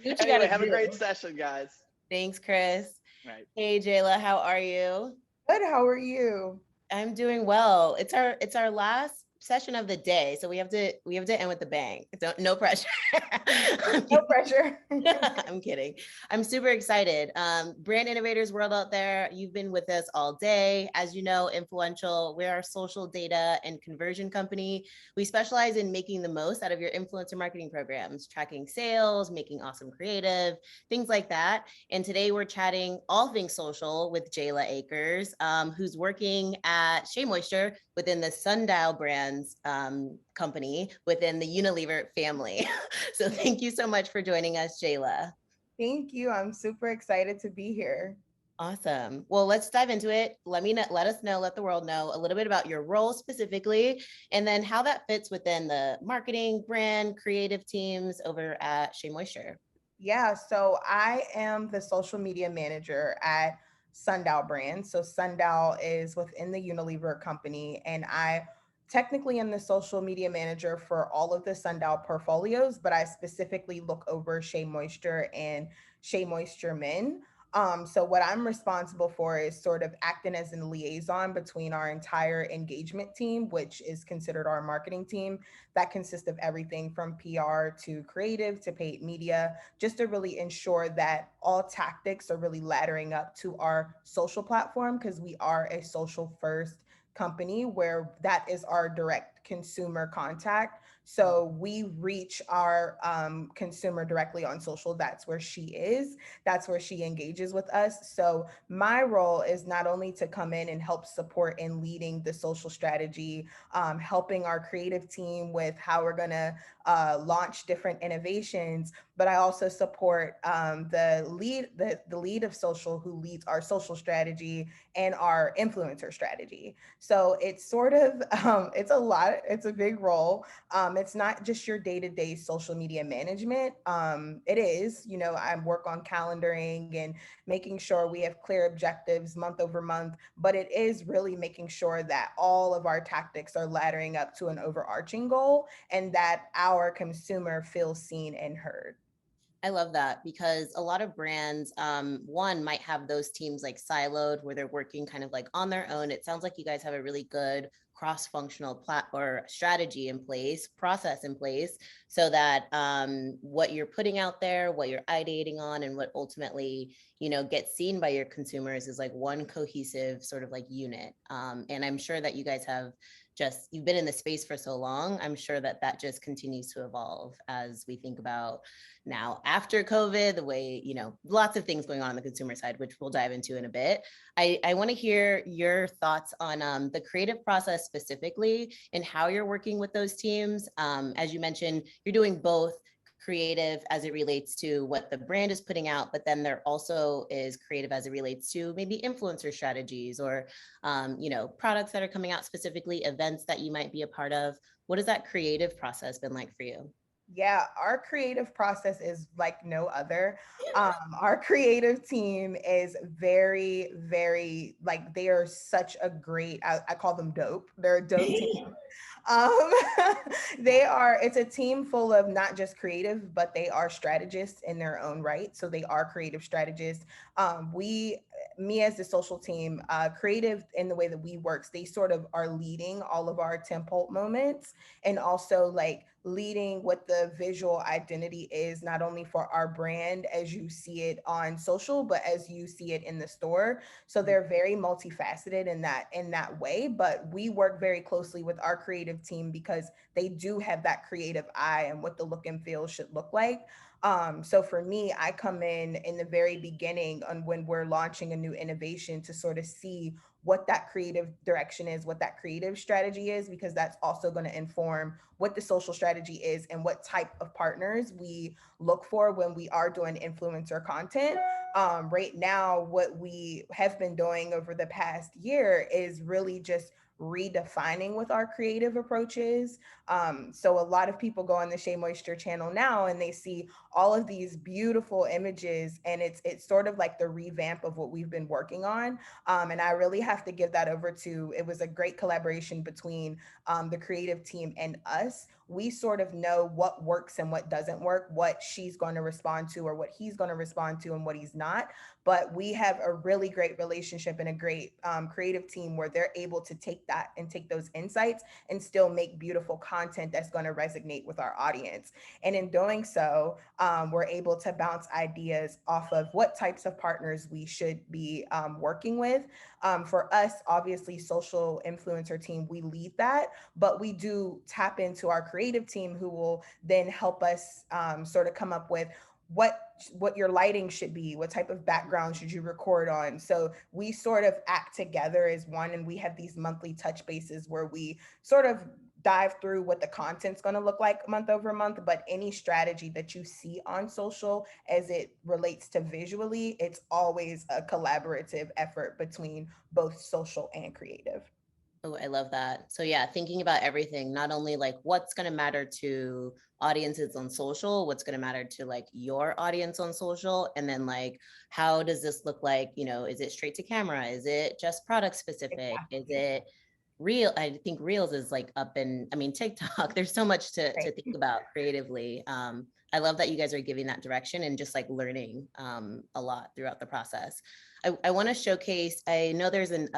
Do what you Anyway, gotta have a do. great session, guys. Thanks, Chris. All right. Hey, Jayla, how are you? Good. How are you? I'm doing well. It's our last session of the day, so we have to end with the bang. Don't, no pressure. No pressure. I'm kidding. I'm super excited. Brand innovators world out there, you've been with us all day. As you know, Influential, we're a social data and conversion company. We specialize in making the most out of your influencer marketing programs, tracking sales, making awesome creative, things like that. And today we're chatting all things social with Jayla Akers, who's working at Shea Moisture within the Sundial Brands company within the Unilever family. So thank you so much for joining us, Jayla. Thank you. I'm super excited to be here. Awesome. Well, let's dive into it. Let us know, let the world know a little bit about your role specifically, and then how that fits within the marketing, brand, creative teams over at Shea Moisture. Yeah, so I am the social media manager at Sundial Brands. So Sundial is within the Unilever company, and I technically am the social media manager for all of the Sundial portfolios, but I specifically look over Shea Moisture and Shea Moisture Men. So what I'm responsible for is sort of acting as a liaison between our entire engagement team, which is considered our marketing team, that consists of everything from PR to creative to paid media, just to really ensure that all tactics are really laddering up to our social platform, because we are a social first company where that is our direct consumer contact. So we reach our consumer directly on social. That's where she is. That's where she engages with us. So my role is not only to come in and help support in leading the social strategy, helping our creative team with how we're going to launch different innovations, but I also support the lead of social, who leads our social strategy and our influencer strategy. So it's sort of it's a lot. It's a big role. It's not just your day to day social media management. It is, I work on calendaring and making sure we have clear objectives month over month, but it is really making sure that all of our tactics are laddering up to an overarching goal and that our consumer feels seen and heard. I love that because a lot of brands, one might have those teams like siloed where they're working kind of like on their own. It sounds like you guys have a really good cross-functional or strategy in place, process in place, so that what you're putting out there, what you're ideating on, and what ultimately gets seen by your consumers is like one cohesive sort of like unit. And I'm sure that you guys have you've been in the space for so long. I'm sure that that just continues to evolve as we think about now after COVID, the way, lots of things going on the consumer side, which we'll dive into in a bit. I want to hear your thoughts on the creative process specifically and how you're working with those teams. As you mentioned, you're doing both creative as it relates to what the brand is putting out, but then there also is creative as it relates to maybe influencer strategies or, products that are coming out specifically, events that you might be a part of. What has that creative process been like for you? Yeah, our creative process is like no other. Our creative team is very, very, like, they are such a great, I call them dope. They're a dope team. Um, it's a team full of not just creative, but they are strategists in their own right. So they are creative strategists. Me as the social team, creative in the way that we works, they sort of are leading all of our tempo moments and also like leading what the visual identity is, not only for our brand as you see it on social, but as you see it in the store. So they're very multifaceted in that way, but we work very closely with our creative team because they do have that creative eye and what the look and feel should look like. So for me, I come in the very beginning on when we're launching a new innovation to sort of see what that creative direction is, what that creative strategy is, because that's also going to inform what the social strategy is and what type of partners we look for when we are doing influencer content. Right now, what we have been doing over the past year is really just redefining what our creative approach is. So a lot of people go on the Shea Moisture channel now and they see all of these beautiful images, and it's sort of like the revamp of what we've been working on. And I really have to give that over to, it was a great collaboration between the creative team and us, we sort of know what works and what doesn't work, what she's going to respond to or what he's going to respond to and what he's not. But we have a really great relationship and a great creative team where they're able to take that and take those insights and still make beautiful content that's going to resonate with our audience. And in doing so, we're able to bounce ideas off of what types of partners we should be working with. For us, obviously, social influencer team, we lead that, but we do tap into our creative team who will then help us sort of come up with what your lighting should be, what type of background should you record on. So we sort of act together as one, and we have these monthly touch bases where we sort of dive through what the content's going to look like month over month. But any strategy that you see on social as it relates to visually, it's always a collaborative effort between both social and creative. Oh, I love that. So yeah, thinking about everything, not only like what's going to matter to audiences on social, what's going to matter to like your audience on social, and then like how does this look like, is it straight to camera? Is it just product specific? Is Exactly. it real? I think Reels is like up and I mean TikTok, there's so much to Right. think about creatively. I love that you guys are giving that direction and just like learning a lot throughout the process. I want to showcase, I know there's an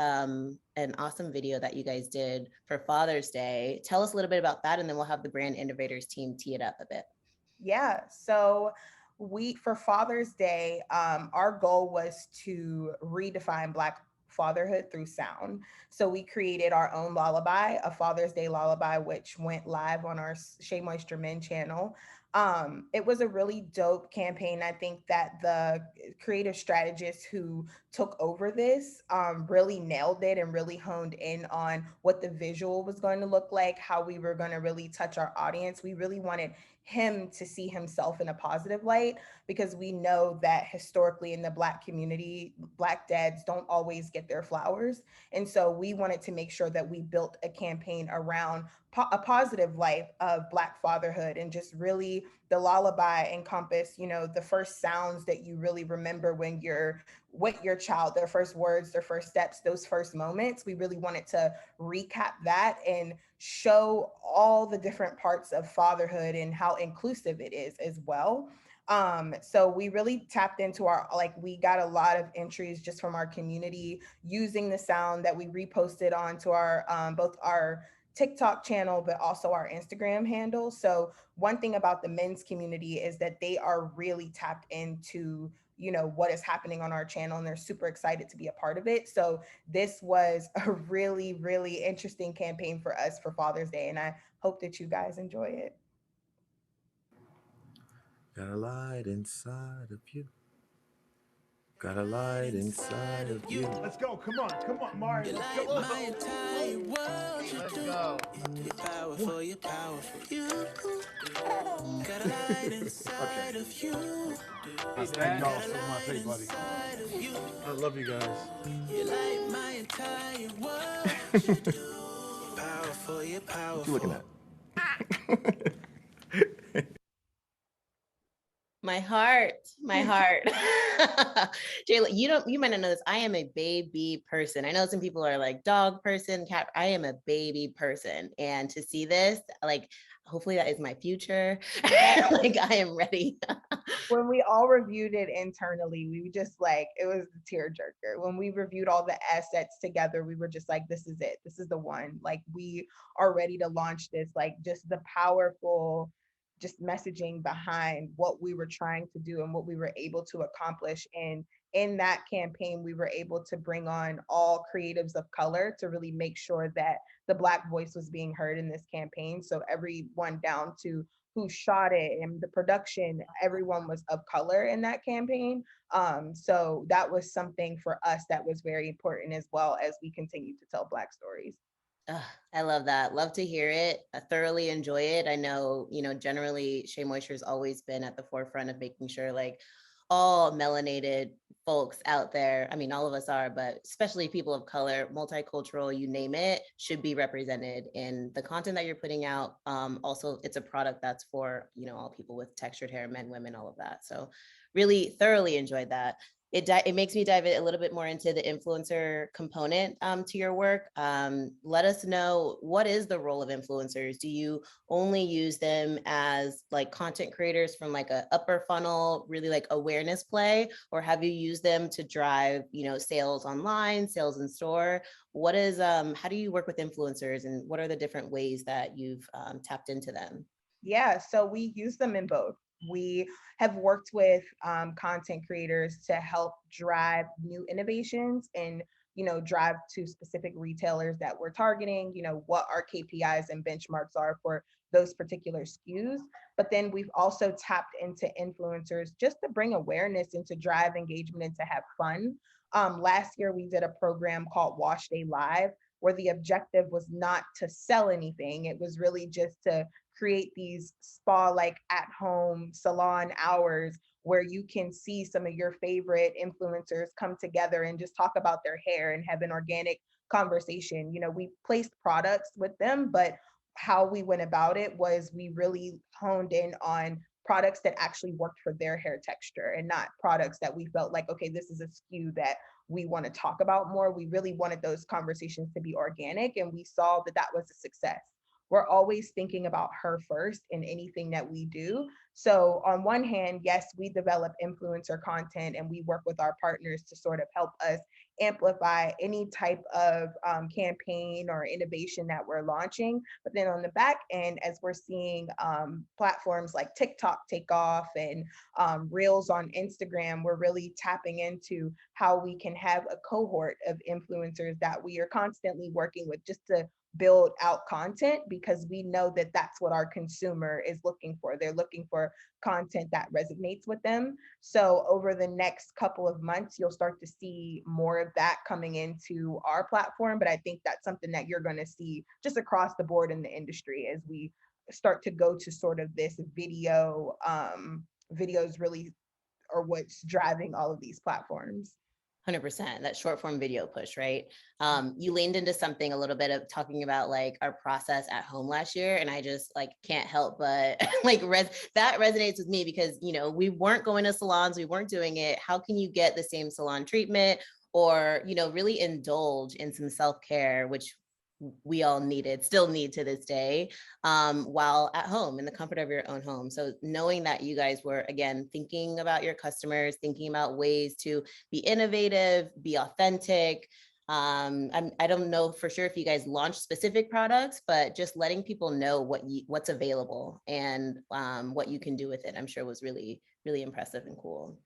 awesome video that you guys did for Father's Day. Tell us a little bit about that, and then we'll have the brand innovators team tee it up a bit. Yeah. So for Father's Day, our goal was to redefine Black fatherhood through sound. So we created our own lullaby, a Father's Day lullaby, which went live on our Shea Moisture Men channel. It was a really dope campaign. I think that the creative strategists who took over this really nailed it and really honed in on what the visual was going to look like, how we were going to really touch our audience. We really wanted him to see himself in a positive light, because we know that historically in the Black community, Black dads don't always get their flowers. And so we wanted to make sure that we built a campaign around a positive life of Black fatherhood, and just really the lullaby encompass, the first sounds that you really remember when you're with your child, their first words, their first steps, those first moments. We really wanted to recap that and show all the different parts of fatherhood and how inclusive it is as well. So we really tapped into we got a lot of entries just from our community using the sound that we reposted onto our both our TikTok channel, but also our Instagram handle. So one thing about the men's community is that they are really tapped into what is happening on our channel, and they're super excited to be a part of it. So this was a really, really interesting campaign for us for Father's Day, and I hope that you guys enjoy it. Got a light inside of you. Got a light inside of you. Let's go. Come on, Mario. Let's go. My entire world, you Let's do. go. You're powerful, you're powerful. You got a light inside of you. Hey, thank y'all so much. Hey, buddy. I love you guys. You light my entire world. You do. You're powerful, you're powerful. What you looking at? My heart. Jayla, you might not know this. I am a baby person. I know some people are like dog person, cat. I am a baby person. And to see this, like, hopefully that is my future. Like, I am ready. When we all reviewed it internally, we were just like, it was a tearjerker. When we reviewed all the assets together, we were just like, this is it. This is the one. Like, we are ready to launch this. Like, just the powerful just messaging behind what we were trying to do and what we were able to accomplish. And in that campaign, we were able to bring on all creatives of color to really make sure that the Black voice was being heard in this campaign. So everyone down to who shot it and the production, everyone was of color in that campaign. So that was something for us that was very important, as well as we continue to tell Black stories. I love that. Love to hear it. I thoroughly enjoy it. I know, generally Shea Moisture has always been at the forefront of making sure like all melanated folks out there, I mean, all of us are, but especially people of color, multicultural, you name it, should be represented in the content that you're putting out. Also, it's a product that's for, all people with textured hair, men, women, all of that. So really thoroughly enjoyed that. It makes me dive a little bit more into the influencer component to your work. Let us know, what is the role of influencers? Do you only use them as like content creators from like a upper funnel, really like awareness play, or have you used them to drive, sales online, sales in store? What is how do you work with influencers, and what are the different ways that you've tapped into them? Yeah, so we use them in both. We have worked with content creators to help drive new innovations and, drive to specific retailers that we're targeting, what our KPIs and benchmarks are for those particular SKUs. But then we've also tapped into influencers just to bring awareness and to drive engagement and to have fun. Last year, we did a program called Wash Day Live, where the objective was not to sell anything. It was really just to create these spa like at home salon hours where you can see some of your favorite influencers come together and just talk about their hair and have an organic conversation. We placed products with them, but how we went about it was we really honed in on products that actually worked for their hair texture and not products that we felt like, okay, this is a SKU that we want to talk about more. We really wanted those conversations to be organic, and we saw that that was a success. We're always thinking about her first in anything that we do. So on one hand, yes, we develop influencer content and we work with our partners to sort of help us amplify any type of campaign or innovation that we're launching. But then on the back end, as we're seeing platforms like TikTok take off and Reels on Instagram, we're really tapping into how we can have a cohort of influencers that we are constantly working with just to build out content, because we know that that's what our consumer is looking for. They're looking for content that resonates with them. So over the next couple of months, you'll start to see more of that coming into our platform. But I think that's something that you're going to see just across the board in the industry as we start to go to sort of this videos really are what's driving all of these platforms. 100%, that short form video push, right? You leaned into something a little bit of talking about like our process at home last year, and I just like can't help but like that resonates with me because we weren't going to salons, we weren't doing it. How can you get the same salon treatment or really indulge in some self-care, which we all still need to this day, while at home in the comfort of your own home. So knowing that you guys were, again, thinking about your customers, thinking about ways to be innovative, be authentic. I don't know for sure if you guys launched specific products, but just letting people know what's available and what you can do with it, I'm sure was really, really impressive and cool.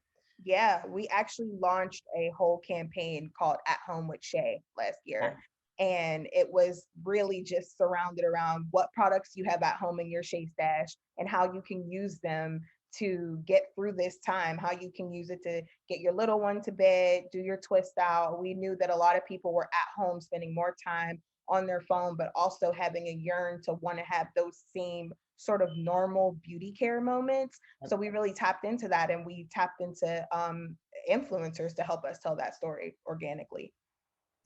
Yeah, we actually launched a whole campaign called At Home with Shea last year. And it was really just surrounded around what products you have at home in your Shea stash and how you can use them to get through this time, how you can use it to get your little one to bed, do your twist out. We knew that a lot of people were at home spending more time on their phone, but also having a yearn to want to have those same sort of normal beauty care moments. So we really tapped into that, and we tapped into influencers to help us tell that story organically.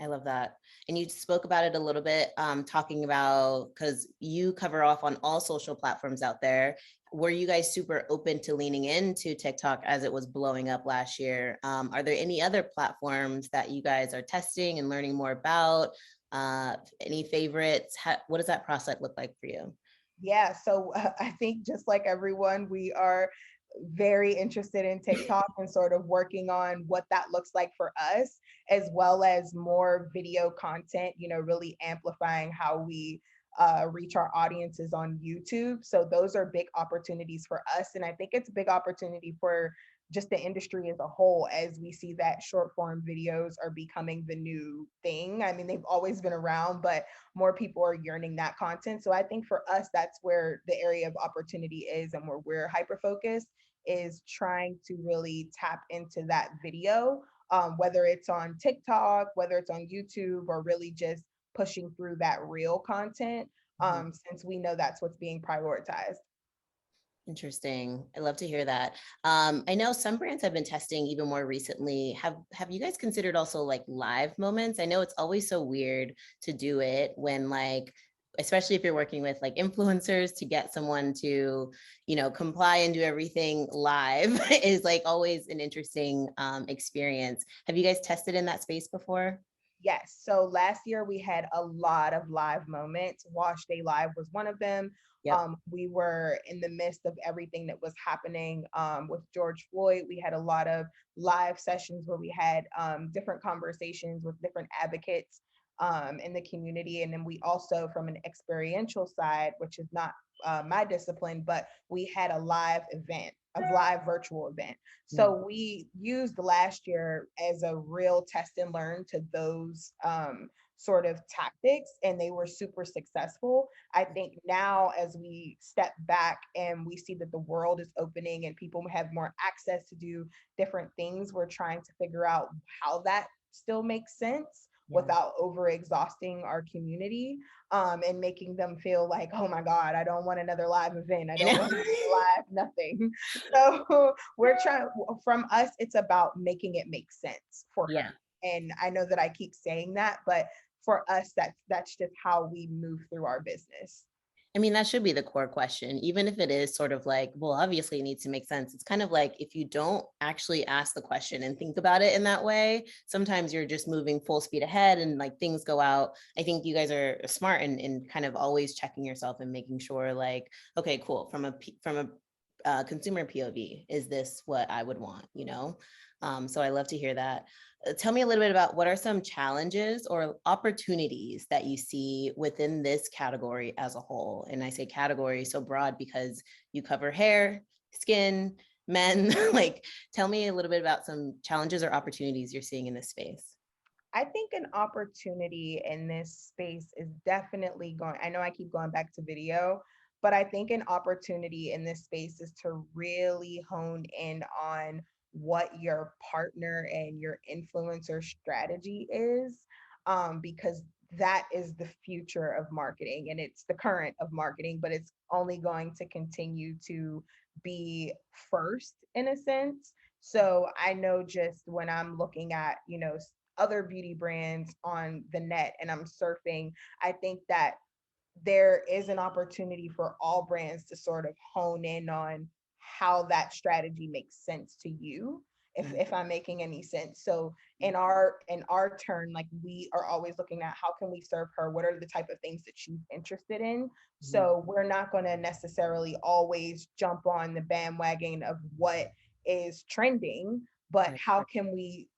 I love that. And you spoke about it a little bit, talking about, because you cover off on all social platforms out there. Were you guys super open to leaning into TikTok as it was blowing up last year? Are there any other platforms that you guys are testing and learning more about? Any favorites? What does that process look like for you? Yeah, so I think just like everyone, we are very interested in TikTok and sort of working on what that looks like for us, as well as more video content, really amplifying how we reach our audiences on YouTube. So those are big opportunities for us. And I think it's a big opportunity for just the industry as a whole, as we see that short form videos are becoming the new thing. I mean, they've always been around, but more people are yearning that content. So I think for us, that's where the area of opportunity is, and where we're hyper focused is trying to really tap into that video, whether it's on TikTok, whether it's on YouTube, or really just pushing through that real content, since we know that's what's being prioritized. Interesting. I love to hear that. I know some brands have been testing even more recently. Have you guys considered also like live moments? I know it's always so weird to do it when like especially if you're working with like influencers, to get someone to, comply and do everything live is like always an interesting experience. Have you guys tested in that space before? Yes. So last year we had a lot of live moments. Wash Day Live was one of them. Yep. We were in the midst of everything that was happening with George Floyd. We had a lot of live sessions where we had different conversations with different advocates in the community. And then we also, from an experiential side, which is not my discipline, but we had a live event, a live virtual event. So we used last year as a real test and learn to those sort of tactics, and they were super successful. I think now as we step back and we see that the world is opening and people have more access to do different things, we're trying to figure out how that still makes sense without over exhausting our community and making them feel like, oh my God, I don't want another live event. I don't want another live nothing. So we're trying, from us, it's about making it make sense for her. And I know that I keep saying that, but for us, that's just how we move through our business. I mean, that should be the core question, even if it is sort of like, well, obviously it needs to make sense. It's kind of like if you don't actually ask the question and think about it in that way, sometimes you're just moving full speed ahead and like things go out. I think you guys are smart in kind of always checking yourself and making sure like, okay, cool. From a consumer POV, is this what I would want, So I love to hear that. Tell me a little bit about what are some challenges or opportunities that you see within this category as a whole. And I say category so broad because you cover hair, skin, men. Like, tell me a little bit about some challenges or opportunities you're seeing in this space. I think an opportunity in this space is definitely going, I know I keep going back to video, but I think an opportunity in this space is to really hone in on what your partner and your influencer strategy is, because that is the future of marketing and it's the current of marketing, but it's only going to continue to be first in a sense. So I know just when I'm looking at, other beauty brands on the net and I'm surfing, I think that there is an opportunity for all brands to sort of hone in on how that strategy makes sense to you, if I'm making any sense. So in our turn, like we are always looking at how can we serve her, what are the type of things that she's interested in. So we're not going to necessarily always jump on the bandwagon of what is trending, but how can we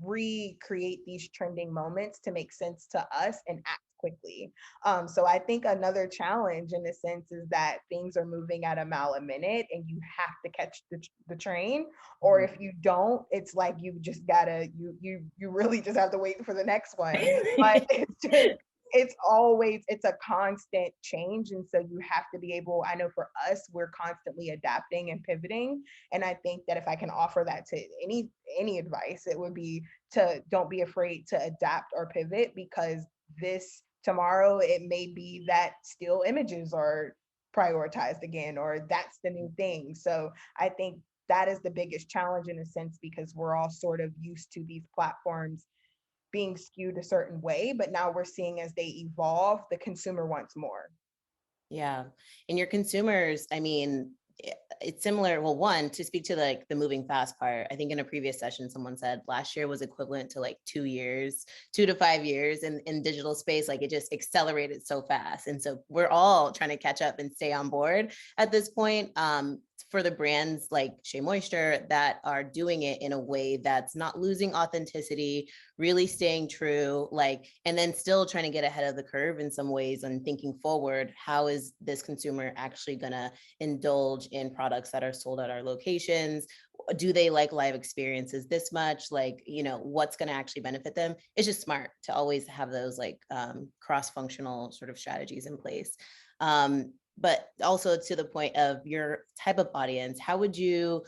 recreate these trending moments to make sense to us and act quickly. So I think another challenge in a sense is that things are moving at a mile a minute and you have to catch the train, or if you don't, it's like you just gotta, you really just have to wait for the next one. But it's a constant change. And so you have to be able, I know for us, we're constantly adapting and pivoting. And I think that if I can offer that to any advice, it would be to don't be afraid to adapt or pivot, because this tomorrow, it may be that still images are prioritized again, or that's the new thing. So I think that is the biggest challenge in a sense, because we're all sort of used to these platforms being skewed a certain way, but now we're seeing as they evolve, the consumer wants more. Yeah. And your consumers, I mean, it's similar. Well, one, to speak to like the moving fast part, I think in a previous session, someone said last year was equivalent to like 2 years, 2 to 5 years in digital space. Like it just accelerated so fast. And so we're all trying to catch up and stay on board at this point. For the brands like Shea Moisture that are doing it in a way that's not losing authenticity, really staying true, like, and then still trying to get ahead of the curve in some ways and thinking forward, how is this consumer actually gonna indulge in products that are sold at our locations? Do they like live experiences this much? Like, what's gonna actually benefit them? It's just smart to always have those like cross-functional sort of strategies in place. But also to the point of your type of audience, how would you,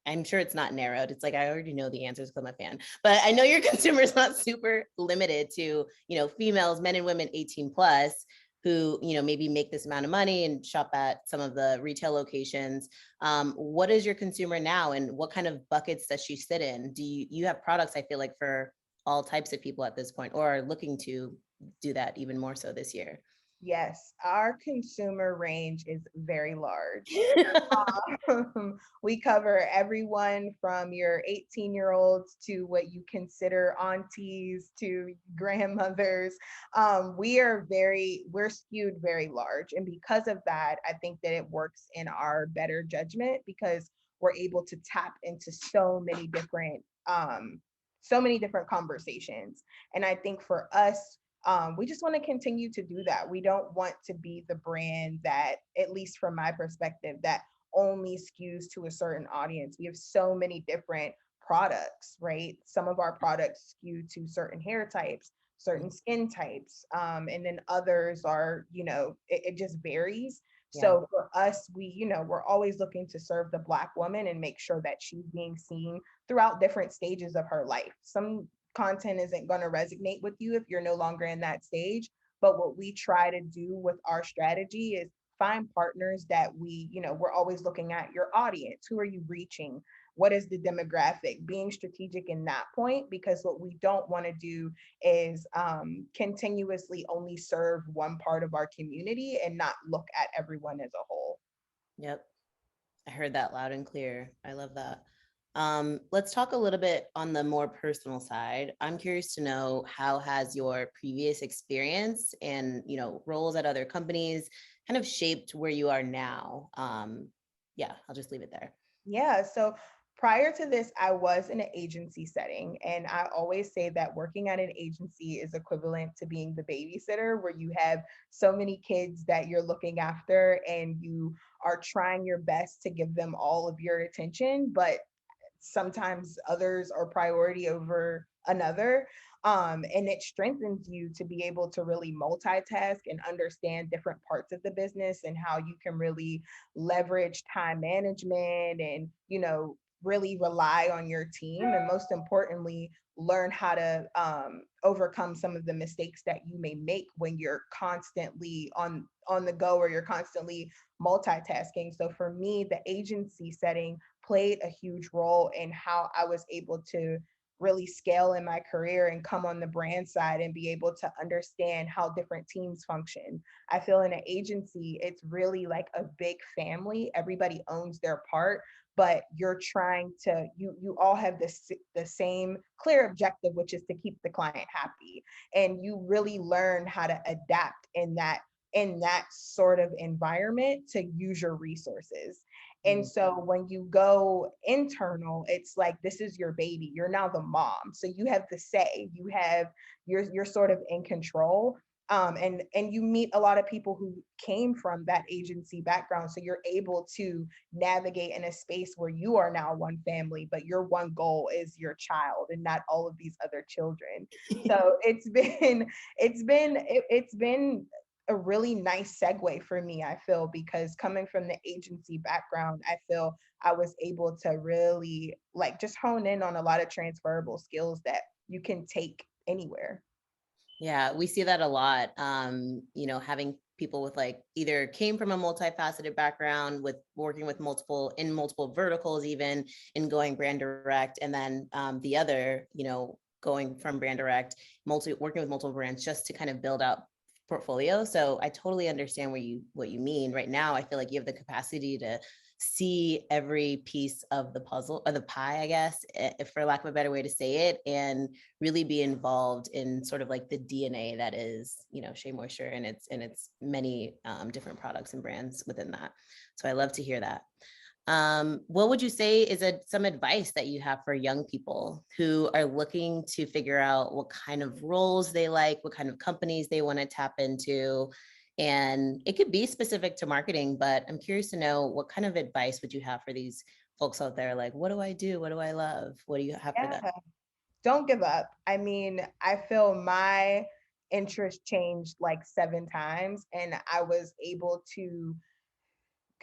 I'm sure it's not narrowed. It's like, I already know the answers because I'm a fan, but I know your consumer is not super limited to, females, men and women 18 plus who, maybe make this amount of money and shop at some of the retail locations. What is your consumer now and what kind of buckets does she sit in? Do you have products, I feel like, for all types of people at this point, or are looking to do that even more so this year? Yes, our consumer range is very large. We cover everyone from your 18-year-olds to what you consider aunties to grandmothers. We're skewed very large. And because of that, I think that it works in our better judgment because we're able to tap into so many different conversations. And I think for us, we just want to continue to do that. We don't want to be the brand that, at least from my perspective, that only skews to a certain audience. We have so many different products, right? Some of our products skew to certain hair types, certain skin types, and then others are, it just varies. Yeah. So for us, we're always looking to serve the Black woman and make sure that she's being seen throughout different stages of her life. Some content isn't going to resonate with you if you're no longer in that stage. But what we try to do with our strategy is find partners that we're always looking at your audience. Who are you reaching? What is the demographic? Being strategic in that point, because what we don't want to do is continuously only serve one part of our community and not look at everyone as a whole. Yep. I heard that loud and clear. I love that. Let's talk a little bit on the more personal side. I'm curious to know, how has your previous experience and, roles at other companies kind of shaped where you are now? Yeah, I'll just leave it there. Yeah. So prior to this, I was in an agency setting. And I always say that working at an agency is equivalent to being the babysitter, where you have so many kids that you're looking after and you are trying your best to give them all of your attention, but sometimes others are priority over another. And it strengthens you to be able to really multitask and understand different parts of the business and how you can really leverage time management and, really rely on your team. And most importantly, learn how to overcome some of the mistakes that you may make when you're constantly on the go or you're constantly multitasking. So for me, the agency setting played a huge role in how I was able to really scale in my career and come on the brand side and be able to understand how different teams function. I feel in an agency, it's really like a big family. Everybody owns their part, but you're trying to, you all have the same clear objective, which is to keep the client happy. And you really learn how to adapt in that sort of environment to use your resources. And so when you go internal, it's like, this is your baby. You're now the mom. So you have the say, you're sort of in control. And you meet a lot of people who came from that agency background. So you're able to navigate in a space where you are now one family, but your one goal is your child and not all of these other children. So it's been a really nice segue for me, I feel, because coming from the agency background, I feel I was able to really just hone in on a lot of transferable skills that you can take anywhere. Yeah, we see that a lot. Having people with either came from a multifaceted background with working with multiple verticals, even in going brand direct, and then the other, going from brand direct, working with multiple brands just to kind of build out portfolio. So I totally understand what you mean. Right now, I feel like you have the capacity to see every piece of the puzzle or the pie, I guess, if for lack of a better way to say it, and really be involved in sort of like the DNA that is, Shea Moisture and its many different products and brands within that. So I love to hear that. What would you say is some advice that you have for young people who are looking to figure out what kind of roles they like, what kind of companies they want to tap into? And it could be specific to marketing, but I'm curious to know, what kind of advice would you have for these folks out there? Like, what do I do? What do I love? What do you have for them? Don't give up. I mean, I feel my interest changed like 7 times, and I was able to.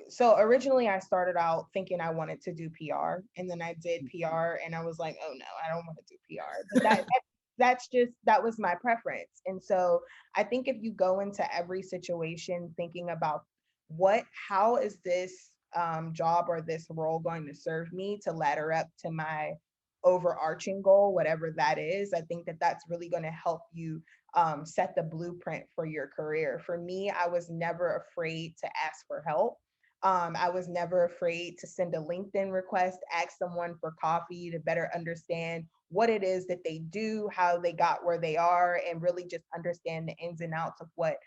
So originally I started out thinking I wanted to do PR, and then I did PR and I was like, oh no, I don't want to do PR. But that was my preference. And so I think if you go into every situation thinking about how is this job or this role going to serve me to ladder up to my overarching goal, whatever that is, I think that that's really going to help you set the blueprint for your career. For me, I was never afraid to ask for help. I was never afraid to send a LinkedIn request, ask someone for coffee to better understand what it is that they do, how they got where they are, and really just understand the ins and outs of what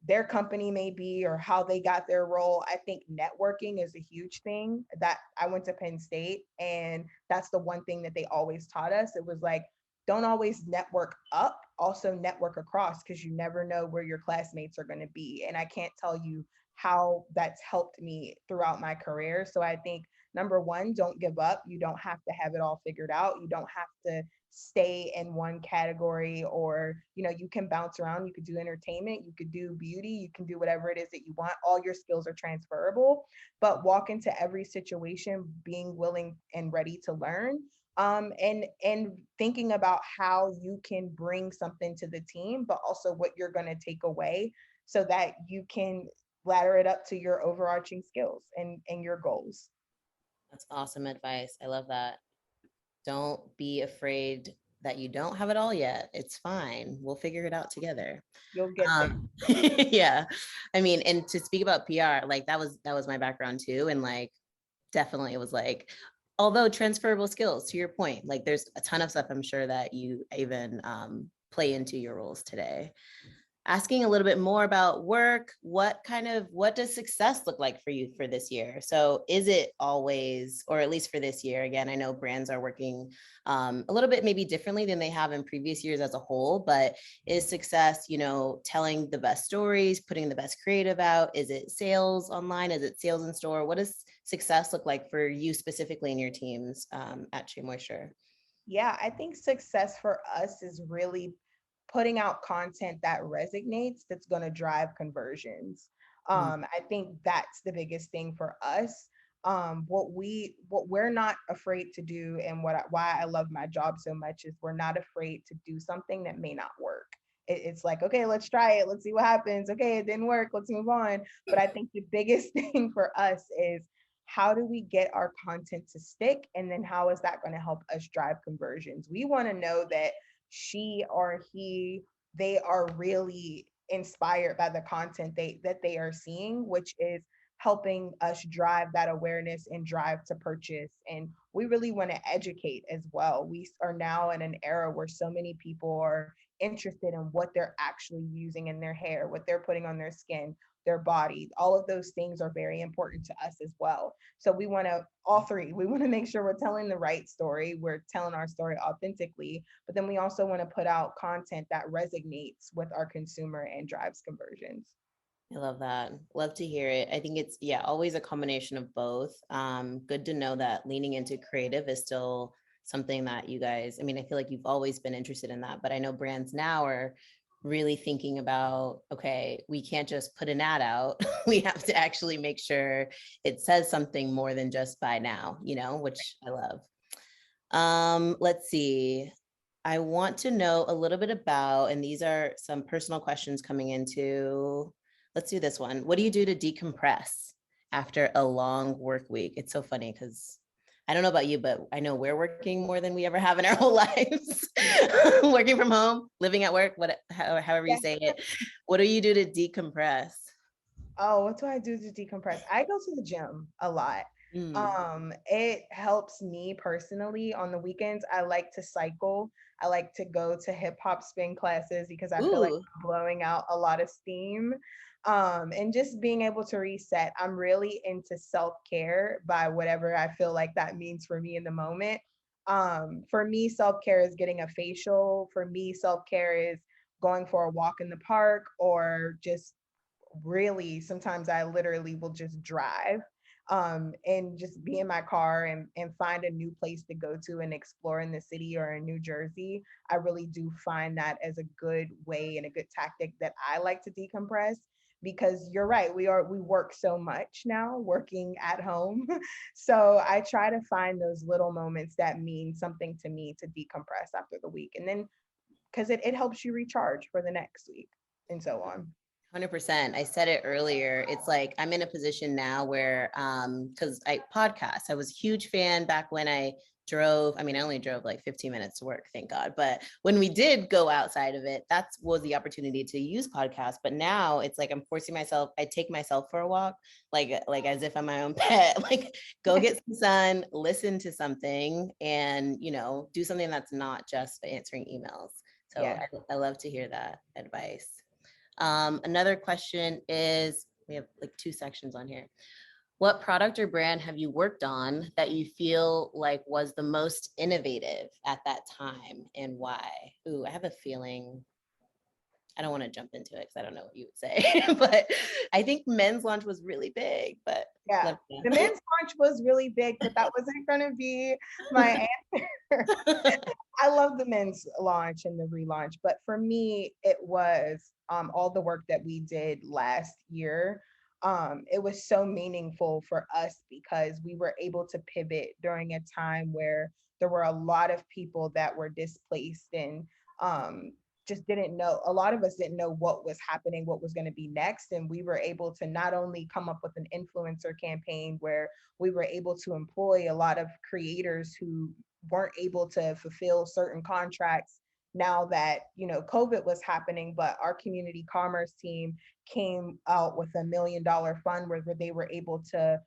their company may be or how they got their role. I think networking is a huge thing. That I went to Penn State, and that's the one thing that they always taught us. It was like, don't always network up, also network across, because you never know where your classmates are going to be. And I can't tell you how that's helped me throughout my career. So I think number one, don't give up. You don't have to have it all figured out. You don't have to stay in one category, or you can bounce around. You could do entertainment, you could do beauty, you can do whatever it is that you want. All your skills are transferable, but walk into every situation being willing and ready to learn, and thinking about how you can bring something to the team, but also what you're going to take away so that you can ladder it up to your overarching skills and your goals. That's awesome advice. I love that. Don't be afraid that you don't have it all yet. It's fine. We'll figure it out together. You'll get there. Yeah. I mean, and to speak about PR, like that was my background too. And like, definitely it was like, although transferable skills, to your point, like there's a ton of stuff I'm sure that you even play into your roles today. Asking a little bit more about work, what does success look like for you for this year? So is it always, or at least for this year, again, I know brands are working a little bit maybe differently than they have in previous years as a whole, but is success, telling the best stories, putting the best creative out? Is it sales online? Is it sales in store? What does success look like for you specifically in your teams at Shea Moisture? Yeah, I think success for us is really putting out content that resonates, that's going to drive conversions. I think that's the biggest thing for us. What we're not afraid to do, and why I love my job so much, is we're not afraid to do something that may not work. It's like, okay, let's try it, let's see what happens. Okay, it didn't work, let's move on. But I think the biggest thing for us is, how do we get our content to stick, and then how is that going to help us drive conversions? We want to know that she or he, they are really inspired by the content that they are seeing, which is helping us drive that awareness and drive to purchase. And we really want to educate as well. We are now in an era where so many people are interested in what they're actually using in their hair, what they're putting on their skin, their body. All of those things are very important to us as well. So we want to, all three, we want to make sure we're telling the right story, we're telling our story authentically, but then we also want to put out content that resonates with our consumer and drives conversions. I love that. Love to hear it. I think it's, always a combination of both. Good to know that leaning into creative is still something that you guys, I feel like you've always been interested in that, but I know brands now are really thinking about, okay, we can't just put an ad out. We have to actually make sure it says something more than just buy now, which I love. Let's see. I want to know a little bit about, and these are some personal questions coming into, let's do this one. What do you do to decompress after a long work week? It's so funny because I don't know about you, but I know we're working more than we ever have in our whole lives. Working from home, living at work, however you say it. What do you do to decompress? Oh, what do I do to decompress? I go to the gym a lot. It helps me personally. On the weekends, I like to cycle. I like to go to hip hop spin classes because I feel like I'm blowing out a lot of steam. And just being able to reset. I'm really into self-care, by whatever I feel like that means for me in the moment. For me, self-care is getting a facial. For me, self-care is going for a walk in the park, or just really, sometimes I literally will just drive and just be in my car and find a new place to go to and explore in the city or in New Jersey. I really do find that as a good way and a good tactic that I like to decompress, because you're right, we work so much now working at home. So I try to find those little moments that mean something to me to decompress after the week, and then because it helps you recharge for the next week and so on. 100%. I said it earlier. It's like I'm in a position now where, because I was a huge fan back when I drove, I mean, I only drove like 15 minutes to work, thank God. But when we did go outside of it, that was the opportunity to use podcasts. But now it's like I'm forcing myself, I take myself for a walk, like as if I'm my own pet, like go get some sun, listen to something, and, you know, do something that's not just answering emails. So Yeah. I love to hear that advice. Another question is, we have like 2 sections on here. What product or brand have you worked on that you feel like was the most innovative at that time, and why? Ooh, I have a feeling, I don't want to jump into it because I don't know what you would say, but I think men's launch was really big, but Yeah, the men's launch was really big, but that wasn't going to be my answer. I love the men's launch and the relaunch, but for me, it was all the work that we did last year. It was so meaningful for us because we were able to pivot during a time where there were a lot of people that were displaced and just didn't know, a lot of us didn't know what was happening, what was going to be next. And we were able to not only come up with an influencer campaign where we were able to employ a lot of creators who weren't able to fulfill certain contracts now that, you know, COVID was happening, but our community commerce team came out with $1 million fund where they were able to,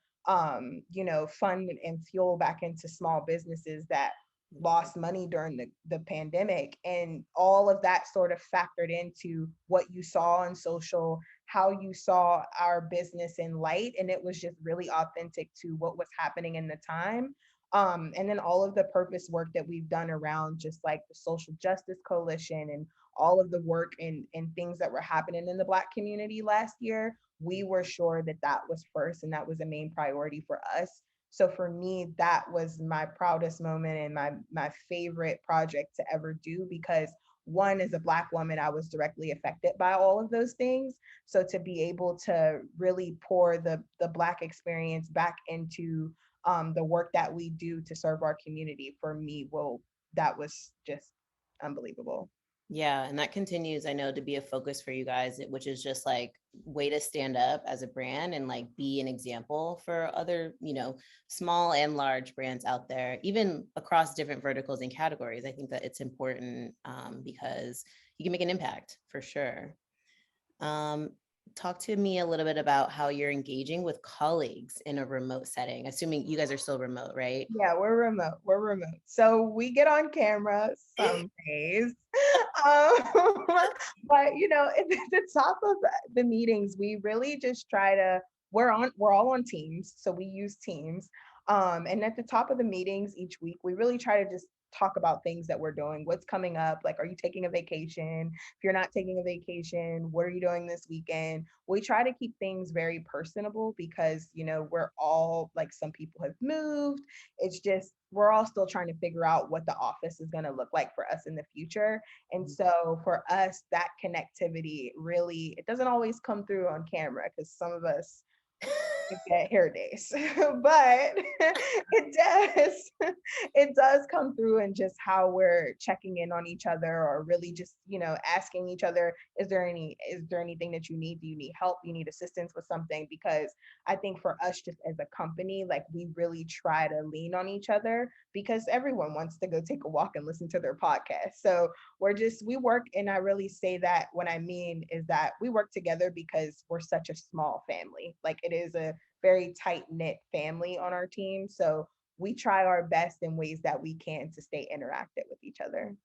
you know, fund and fuel back into small businesses that lost money during the pandemic. And all of that sort of factored into what you saw on social, how you saw our business in light. And it was just really authentic to what was happening in the time. And then all of the purpose work that we've done around just like the social justice coalition and all of the work and things that were happening in the Black community last year, we were sure that that was first and that was a main priority for us. So for me, that was my proudest moment and my favorite project to ever do, because one, as a Black woman, I was directly affected by all of those things. So to be able to really pour the Black experience back into the work that we do to serve our community, for me, well, that was just unbelievable. Yeah, and that continues, I know, to be a focus for you guys, which is just like way to stand up as a brand and like be an example for other, you know, small and large brands out there, even across different verticals and categories. I think that it's important because you can make an impact for sure. Talk to me a little bit about how you're engaging with colleagues in a remote setting, assuming you guys are still remote, right? Yeah, we're remote. We're remote. So we get on camera some days. But you know, at the top of the meetings, we really just try to, we're all on Teams. So we use Teams. And at the top of the meetings each week, we really try to just talk about things that we're doing, what's coming up, like, are you taking a vacation? If you're not taking a vacation, what are you doing this weekend? We try to keep things very personable because, you know, we're all like, some people have moved. It's just, we're all still trying to figure out what the office is going to look like for us in the future. And so for us, that connectivity really, it doesn't always come through on camera because some of us get hair days, but it does come through in just how we're checking in on each other, or really just, you know, asking each other, is there anything that you need? Do you need help? You need assistance with something? Because I think for us, just as a company, like, we really try to lean on each other because everyone wants to go take a walk and listen to their podcast. So we work, and I really say that what I mean is that we work together because we're such a small family. Like, it is a very tight-knit family on our team. So we try our best in ways that we can to stay interactive with each other.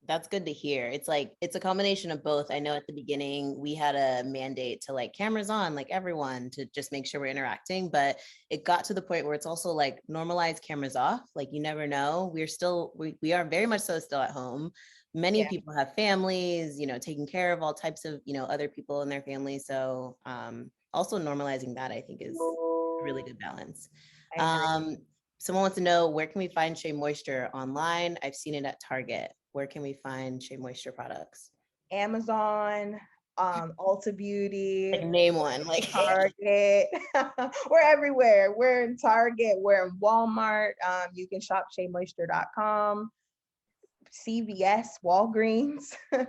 That's good to hear. It's like, it's a combination of both. I know at the beginning we had a mandate to like cameras on, like everyone, to just make sure we're interacting, but it got to the point where it's also like normalized cameras off. Like, you never know. We are very much so still at home. Many people have families, you know, taking care of all types of, you know, other people in their family. So also normalizing that, I think, is a really good balance. Someone wants to know, where can we find Shea Moisture online? I've seen it at Target. Where can we find Shea Moisture products? Amazon, Ulta Beauty, Like, name one. Like, Target. We're everywhere. We're in Target. We're in Walmart. You can shop SheaMoisture.com, CVS, Walgreens. Dwayne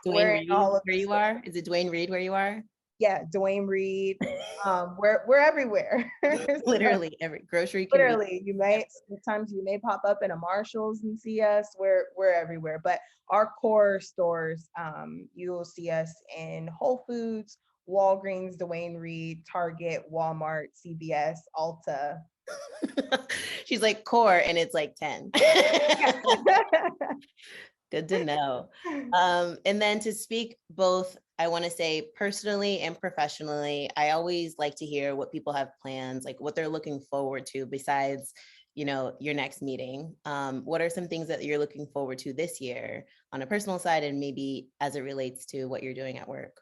We're in Reed, all of where you are? Is it Dwayne Reed where you are? Yeah, Dwayne Reed. We're everywhere. Literally every grocery convenience. Literally, sometimes you may pop up in a Marshalls and see us. We're everywhere. But our core stores, you will see us in Whole Foods, Walgreens, Dwayne Reed, Target, Walmart, CVS, Ulta. She's like core, and it's like 10. Good to know. And then to speak both, I want to say personally and professionally, I always like to hear what people have plans, like what they're looking forward to besides, your next meeting. What are some things that you're looking forward to this year on a personal side, and maybe as it relates to what you're doing at work?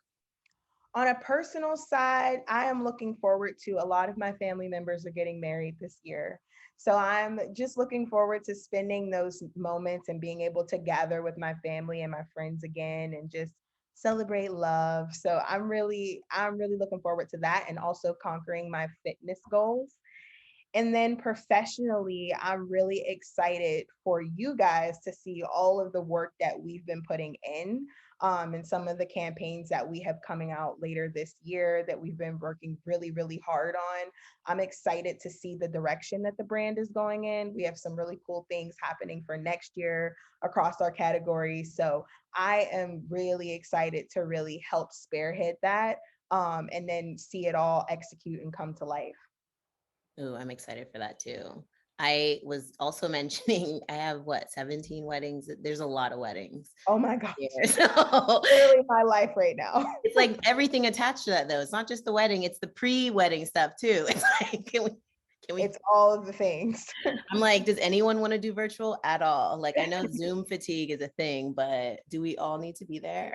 On a personal side, I am looking forward to, a lot of my family members are getting married this year. So I'm just looking forward to spending those moments and being able to gather with my family and my friends again and just celebrate love. So I'm really looking forward to that, and also conquering my fitness goals. And then professionally, I'm really excited for you guys to see all of the work that we've been putting in, and some of the campaigns that we have coming out later this year that we've been working really, really hard on. I'm excited to see the direction that the brand is going in. We have some really cool things happening for next year across our categories. So I am really excited to really help spearhead that, and then see it all execute and come to life. Ooh, I'm excited for that too. I was also mentioning I have 17 weddings. There's a lot of weddings Oh my gosh. here. So Literally my life right now. it's like everything attached to that though. It's not just the wedding, it's the pre-wedding stuff too. It's like, can we It's all of the things. I'm like, does anyone want to do virtual at all? Like, I know Zoom fatigue is a thing, but do we all need to be there?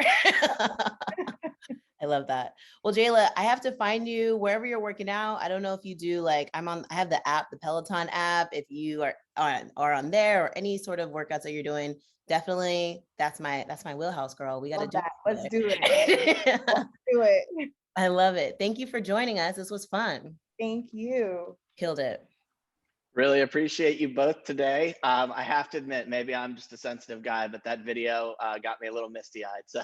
I love that. Well, Jayla, I have to find you wherever you're working out. I don't know if you do I have the app, the Peloton app. If you are on there, or any sort of workouts that you're doing, definitely that's my wheelhouse, girl. We got to do that. it Let's do it. Let's do it. I love it. Thank you for joining us. This was fun. Thank you. Killed it. Really appreciate you both today. I have to admit, maybe I'm just a sensitive guy, but that video got me a little misty-eyed. So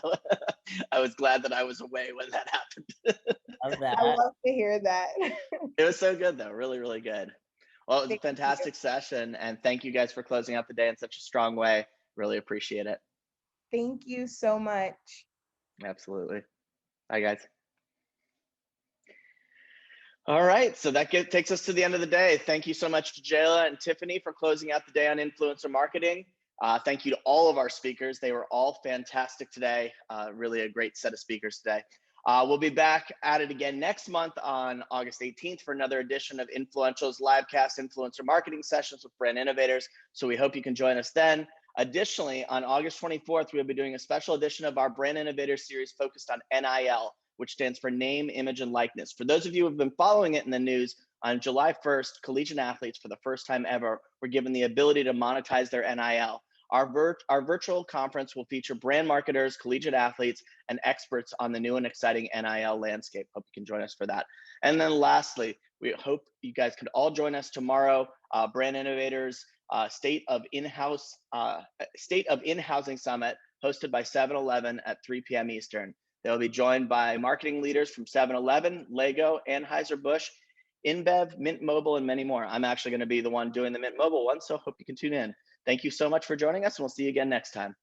I was glad that I was away when that happened. Love that. I love to hear that. It was so good though, really, really good. Well, it was a Thank you. fantastic session, and thank you guys for closing out the day in such a strong way. Really appreciate it. Thank you so much. Absolutely. Bye, guys. All right, so that takes us to the end of the day. Thank you so much to Jayla and Tiffanie for closing out the day on influencer marketing. Thank you to all of our speakers. They were all fantastic today. Really a great set of speakers today. We'll be back at it again next month on August 18th for another edition of Influential's livecast influencer marketing sessions with brand innovators. So we hope you can join us then. Additionally, on August 24th, we'll be doing a special edition of our Brand Innovator series focused on NIL, which stands for name, image, and likeness. For those of you who have been following it in the news, on July 1st, collegiate athletes, for the first time ever, were given the ability to monetize their NIL. Our virtual conference will feature brand marketers, collegiate athletes, and experts on the new and exciting NIL landscape. Hope you can join us for that. And then lastly, we hope you guys could all join us tomorrow, Brand Innovators State of In-Housing Summit, hosted by 7-Eleven at 3 p.m. Eastern. They'll be joined by marketing leaders from 7-Eleven, Lego, Anheuser-Busch, InBev, Mint Mobile, and many more. I'm actually going to be the one doing the Mint Mobile one, so hope you can tune in. Thank you so much for joining us, and we'll see you again next time.